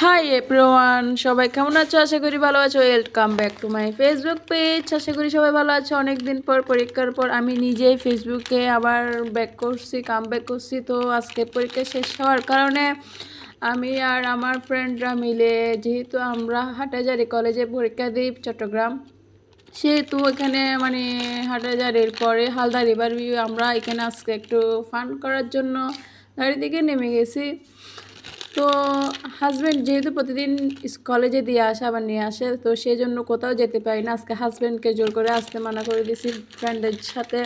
Hi everyone, সবাই কেমন আছো? আশা করি ভালো আছো। Welcome back to my Facebook page. আশা করি সবাই ভালো আছো। অনেক দিন পর পরীক্ষার পর আমি নিজেই ফেসবুকে আবার কাম ব্যাক করছি। তো আজকে পরীক্ষা শেষ হওয়ার কারণে আমি আর আমার ফ্রেন্ডরা মিলে, যেহেতু আমরা হাটাজারি কলেজে পরীক্ষা দিই চট্টগ্রাম, সেহেতু এখানে মানে হাটাজারির পরে হালদা রিভার ভিউ আমরা এখানে আজকে একটু ফান করার জন্য গাড়ি থেকে নেমে গেছি। তো হাজব্যান্ড যেহেতু প্রতিদিন কলেজে দিয়ে আসে আবার নিয়ে আসে, তো সেই জন্য কোথাও যেতে পারি না। আজকে হাজব্যান্ডকে জোর করে আসতে মানা করে দিয়েছি ফ্রেন্ডের সাথে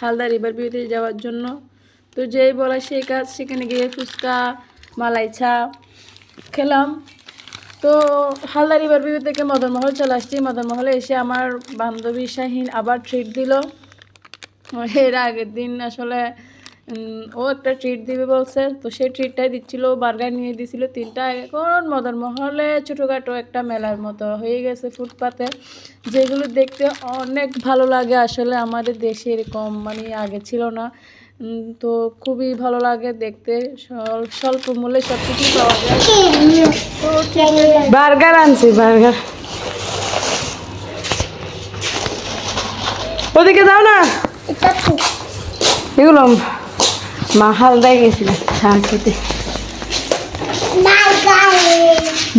হালদা রিভার ভিউতে যাওয়ার জন্য। তো যেই বলা সেই কাজ, সেখানে গিয়ে ফুচকা মালাই চা খেলাম। তো হালদা রিভার ভিউ থেকে মদনমহল চলে আসছি। মদনমহলে এসে আমার বান্ধবী শাহিন আবার ট্রিট দিল। এর আগের দিন আসলে ও একটা ট্রিট দিবে বলছে, তো সেই ট্রিটটাই দিচ্ছিল। বার্গার নিয়ে দিছিল 3টা। এখন মদনমহলে ছোটোখাটো একটা মেলার মতো হয়ে গেছে ফুটপাতে, যেগুলো দেখতে অনেক ভালো লাগে। আসলে আমাদের দেশে এরকম মানে আগে ছিল না। তো খুবই ভালো লাগে দেখতে, স্বল্প মূল্যে সব কিছুই পাওয়া যায়। তো বার্গার আনছি, বার্গার। ওদিকে যাও না, এগুলো মা হালদায় গেছিল চা খেতে।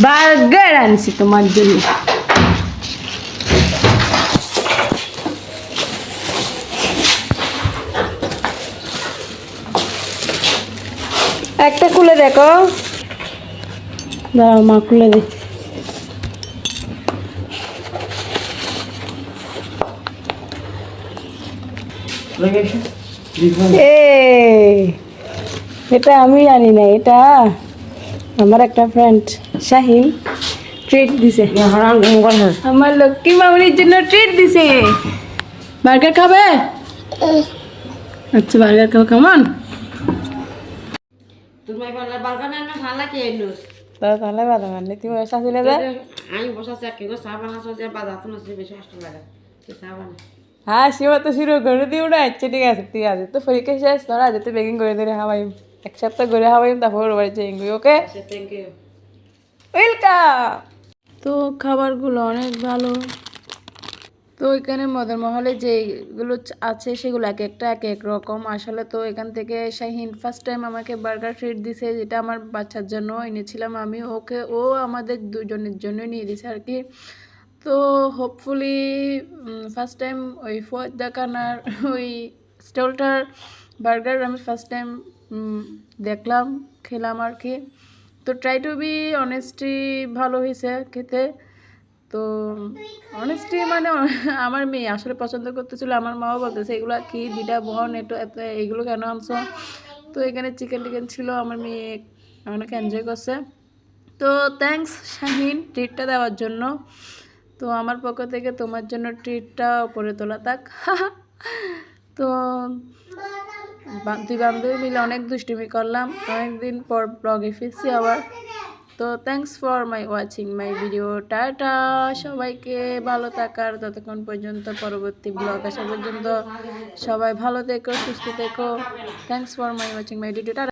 বার্গার আনছি তোমার জন্য। একটা খুলে দেখো, দাও মা খুলে দে। এটা আমি জানি না, এটা আমার একটা ফ্রেন্ড শাহিন ট্রিট দিছে। আমার লক্ষ্মী মামনির জন্য ট্রিট দিছে। বার্গার খাবে? আচ্ছা বার্গার খাও, কেমন? তাহলে বাধা মানলে তুমি শাশুলে যা। আমি বসাচ্ছি এক কিলো চা বানাচ্ছ যে বাজাতে নষ্ট বেশি কষ্ট লাগে চা বানা। হ্যাঁ সেবা তো শুরু করে দিও না। আচ্ছা ঠিক আছে, ঠিক আছে। তো পরীক্ষা শেষ, তোরা যেতে বেগিং করে ধরে হাওয়াইম, এক সপ্তাহ করে হাওয়াইম, তারপর বাড়ি যাই। ওকে, থ্যাংক ইউ, ওয়েলকাম। তো খাবারগুলো অনেক ভালো। তো এখানে মদনমহলে যেগুলো আছে সেগুলো এক একটা এক এক রকম আসলে। তো এখান থেকে শাহিন ফার্স্ট টাইম আমাকে বার্গার ট্রিট দিছে, যেটা আমার বাচ্চার জন্য এনেছিলাম আমি। ওকে, ও আমাদের দুজনের জন্য নিয়ে দিছে আর কি। তো হোপফুলি ফার্স্ট টাইম ওই ফুয়াদ দেখানার ওই স্টলটার বার্গার আমি ফার্স্ট টাইম দেখলাম, খেলাম আর কি। তো ট্রাই টু বি অনেস্টলি ভালো হয়েছে খেতে। তো অনেস্টলি মানে আমার মেয়ে আসলে পছন্দ করতেছিল। আমার মাও বলতেছে এগুলো কি 2টা বোন, এত এগুলো কেন আনছো? তো এখানে চিকেন টিকেন ছিল, আমার মেয়ে অনেক এনজয় করছে। তো থ্যাঙ্কস শাহিন ট্রিটটা দেওয়ার জন্য। তো আমার পক্ষ থেকে তোমার জন্য ট্রিটটা উপরে তোলা থাক। তো দুই বান্ধবী মিলে অনেক দুষ্টুমি করলাম, অনেকদিন পর ব্লগে ফিরছি আবার। তো thanks for my watching my video. Tata সবাইকে, ভালো থাকার ততক্ষণ পর্যন্ত, পরবর্তী ব্লগ আসা পর্যন্ত সবাই ভালো থেকো, সুস্থ থেকো। Thanks for my watching my video. Tata.